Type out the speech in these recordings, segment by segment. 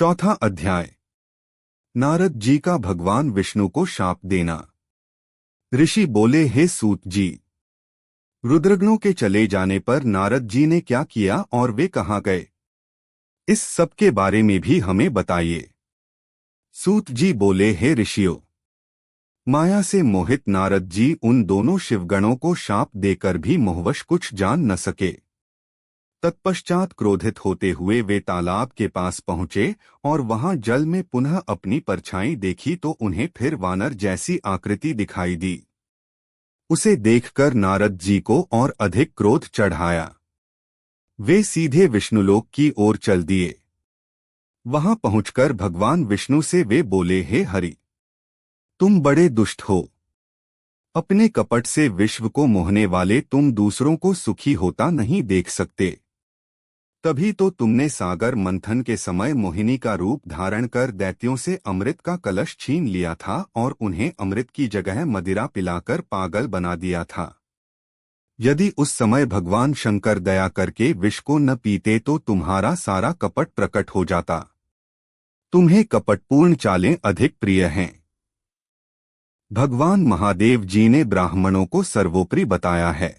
चौथा अध्याय। नारद जी का भगवान विष्णु को शाप देना। ऋषि बोले, हे सूत जी, रुद्रगणों के चले जाने पर नारद जी ने क्या किया और वे कहाँ गए, इस सब के बारे में भी हमें बताइए। सूत जी बोले, हे ऋषियों, माया से मोहित नारद जी उन दोनों शिवगणों को शाप देकर भी मोहवश कुछ जान न सके। तत्पश्चात क्रोधित होते हुए वे तालाब के पास पहुंचे और वहां जल में पुनः अपनी परछाई देखी तो उन्हें फिर वानर जैसी आकृति दिखाई दी। उसे देखकर नारद जी को और अधिक क्रोध चढ़ाया। वे सीधे विष्णुलोक की ओर चल दिए। वहां पहुंचकर भगवान विष्णु से वे बोले, हे हरि, तुम बड़े दुष्ट हो। अपने कपट से विश्व को मोहने वाले तुम दूसरों को सुखी होता नहीं देख सकते। तभी तो तुमने सागर मंथन के समय मोहिनी का रूप धारण कर दैत्यों से अमृत का कलश छीन लिया था और उन्हें अमृत की जगह मदिरा पिलाकर पागल बना दिया था। यदि उस समय भगवान शंकर दया करके विष को न पीते तो तुम्हारा सारा कपट प्रकट हो जाता। तुम्हें कपटपूर्ण चालें अधिक प्रिय हैं। भगवान महादेव जी ने ब्राह्मणों को सर्वोपरि बताया है।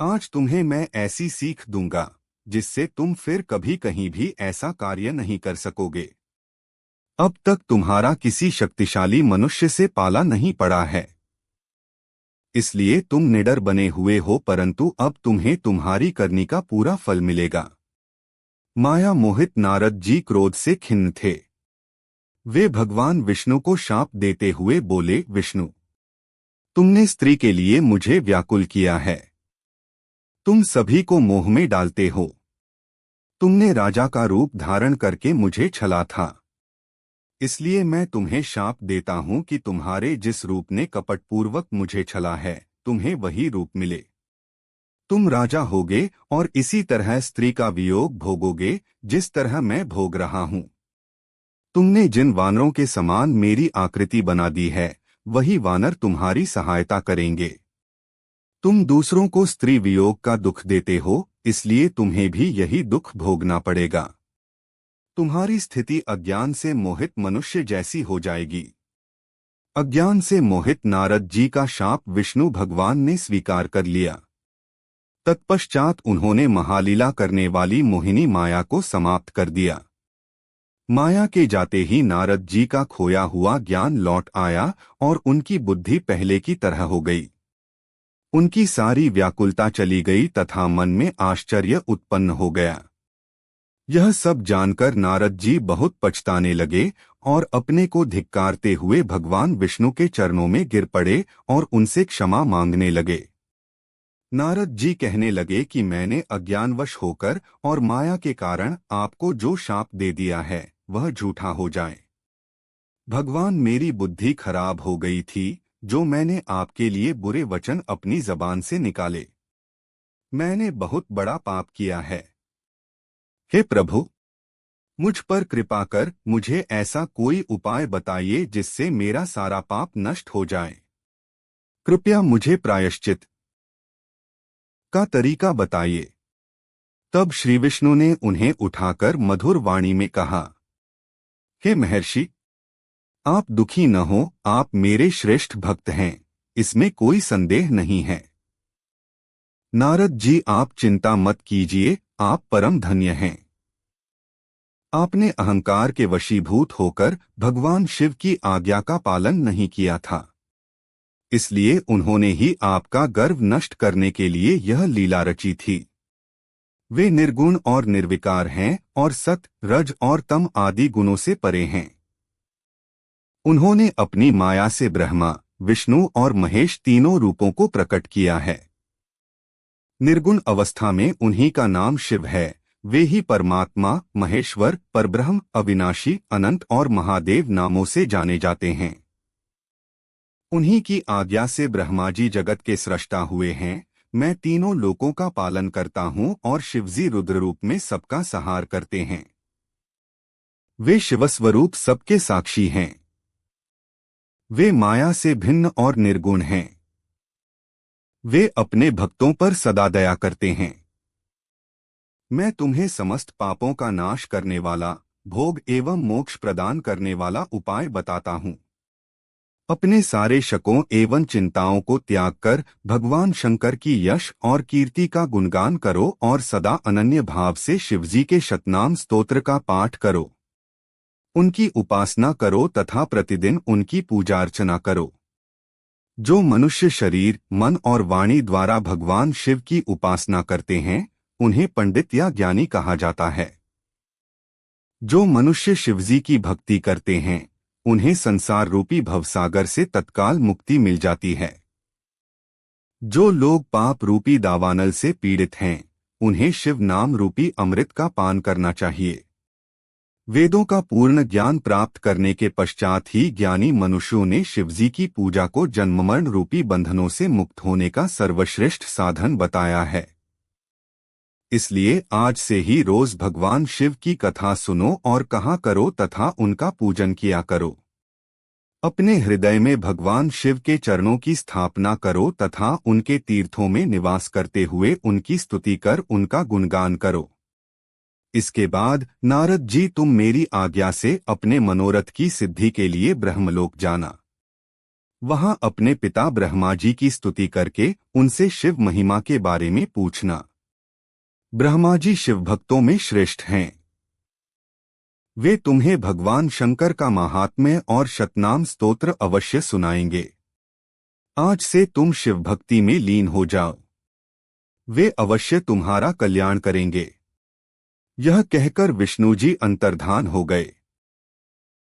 आज तुम्हें मैं ऐसी सीख दूंगा जिससे तुम फिर कभी कहीं भी ऐसा कार्य नहीं कर सकोगे। अब तक तुम्हारा किसी शक्तिशाली मनुष्य से पाला नहीं पड़ा है, इसलिए तुम निडर बने हुए हो, परंतु अब तुम्हें तुम्हारी करनी का पूरा फल मिलेगा। माया मोहित नारद जी क्रोध से खिन्न थे। वे भगवान विष्णु को शाप देते हुए बोले, विष्णु, तुमने स्त्री के लिए मुझे व्याकुल किया है। तुम सभी को मोह में डालते हो। तुमने राजा का रूप धारण करके मुझे छला था, इसलिए मैं तुम्हें शाप देता हूं कि तुम्हारे जिस रूप ने कपटपूर्वक मुझे छला है, तुम्हें वही रूप मिले। तुम राजा होगे और इसी तरह स्त्री का वियोग भोगोगे जिस तरह मैं भोग रहा हूं। तुमने जिन वानरों के समान मेरी आकृति बना दी है, वही वानर तुम्हारी सहायता करेंगे। तुम दूसरों को स्त्री वियोग का दुख देते हो, इसलिए तुम्हें भी यही दुख भोगना पड़ेगा। तुम्हारी स्थिति अज्ञान से मोहित मनुष्य जैसी हो जाएगी। अज्ञान से मोहित नारद जी का शाप विष्णु भगवान ने स्वीकार कर लिया। तत्पश्चात उन्होंने महालीला करने वाली मोहिनी माया को समाप्त कर दिया। माया के जाते ही नारद जी का खोया हुआ ज्ञान लौट आया और उनकी बुद्धि पहले की तरह हो गई। उनकी सारी व्याकुलता चली गई तथा मन में आश्चर्य उत्पन्न हो गया। यह सब जानकर नारद जी बहुत पछताने लगे और अपने को धिक्कारते हुए भगवान विष्णु के चरणों में गिर पड़े और उनसे क्षमा मांगने लगे। नारद जी कहने लगे कि मैंने अज्ञानवश होकर और माया के कारण आपको जो शाप दे दिया है वह झूठा हो जाए। भगवान, मेरी बुद्धि खराब हो गई थी जो मैंने आपके लिए बुरे वचन अपनी जबान से निकाले। मैंने बहुत बड़ा पाप किया है। हे प्रभु, मुझ पर कृपा कर मुझे ऐसा कोई उपाय बताइए जिससे मेरा सारा पाप नष्ट हो जाए। कृपया मुझे प्रायश्चित का तरीका बताइए। तब श्री विष्णु ने उन्हें उठाकर मधुर वाणी में कहा, हे महर्षि, आप दुखी न हो, आप मेरे श्रेष्ठ भक्त हैं, इसमें कोई संदेह नहीं है। नारद जी, आप चिंता मत कीजिए, आप परम धन्य हैं। आपने अहंकार के वशीभूत होकर भगवान शिव की आज्ञा का पालन नहीं किया था, इसलिए उन्होंने ही आपका गर्व नष्ट करने के लिए यह लीला रची थी। वे निर्गुण और निर्विकार हैं और सत, रज और तम आदि गुणों से परे हैं। उन्होंने अपनी माया से ब्रह्मा, विष्णु और महेश तीनों रूपों को प्रकट किया है। निर्गुण अवस्था में उन्हीं का नाम शिव है। वे ही परमात्मा, महेश्वर, परब्रह्म, अविनाशी, अनंत और महादेव नामों से जाने जाते हैं। उन्हीं की आज्ञा से ब्रह्मा जी जगत के सृष्टा हुए हैं। मैं तीनों लोकों का पालन करता हूँ और शिवजी रुद्र रूप में सबका संहार करते हैं। वे शिवस्वरूप सबके साक्षी हैं। वे माया से भिन्न और निर्गुण हैं। वे अपने भक्तों पर सदा दया करते हैं। मैं तुम्हें समस्त पापों का नाश करने वाला, भोग एवं मोक्ष प्रदान करने वाला उपाय बताता हूँ। अपने सारे शकों एवं चिंताओं को त्याग कर भगवान शंकर की यश और कीर्ति का गुणगान करो और सदा अनन्य भाव से शिवजी के शतनाम स्तोत्र का पाठ करो। उनकी उपासना करो तथा प्रतिदिन उनकी पूजा अर्चना करो। जो मनुष्य शरीर, मन और वाणी द्वारा भगवान शिव की उपासना करते हैं, उन्हें पंडित या ज्ञानी कहा जाता है। जो मनुष्य शिवजी की भक्ति करते हैं, उन्हें संसार रूपी भवसागर से तत्काल मुक्ति मिल जाती है। जो लोग पाप रूपी दावानल से पीड़ित हैं, उन्हें शिव नाम रूपी अमृत का पान करना चाहिए। वेदों का पूर्ण ज्ञान प्राप्त करने के पश्चात ही ज्ञानी मनुष्यों ने शिवजी की पूजा को जन्म मरण रूपी बंधनों से मुक्त होने का सर्वश्रेष्ठ साधन बताया है। इसलिए आज से ही रोज भगवान शिव की कथा सुनो और कहा करो तथा उनका पूजन किया करो। अपने हृदय में भगवान शिव के चरणों की स्थापना करो तथा उनके तीर्थों में निवास करते हुए उनकी स्तुति कर उनका गुणगान करो। इसके बाद नारद जी, तुम मेरी आज्ञा से अपने मनोरथ की सिद्धि के लिए ब्रह्मलोक जाना। वहां अपने पिता ब्रह्मा जी की स्तुति करके उनसे शिव महिमा के बारे में पूछना। ब्रह्मा जी शिव भक्तों में श्रेष्ठ हैं। वे तुम्हें भगवान शंकर का महात्म्य और शतनाम स्तोत्र अवश्य सुनाएंगे। आज से तुम शिव भक्ति में लीन हो जाओ। वे अवश्य तुम्हारा कल्याण करेंगे। यह कहकर विष्णु जी अंतर्धान हो गए।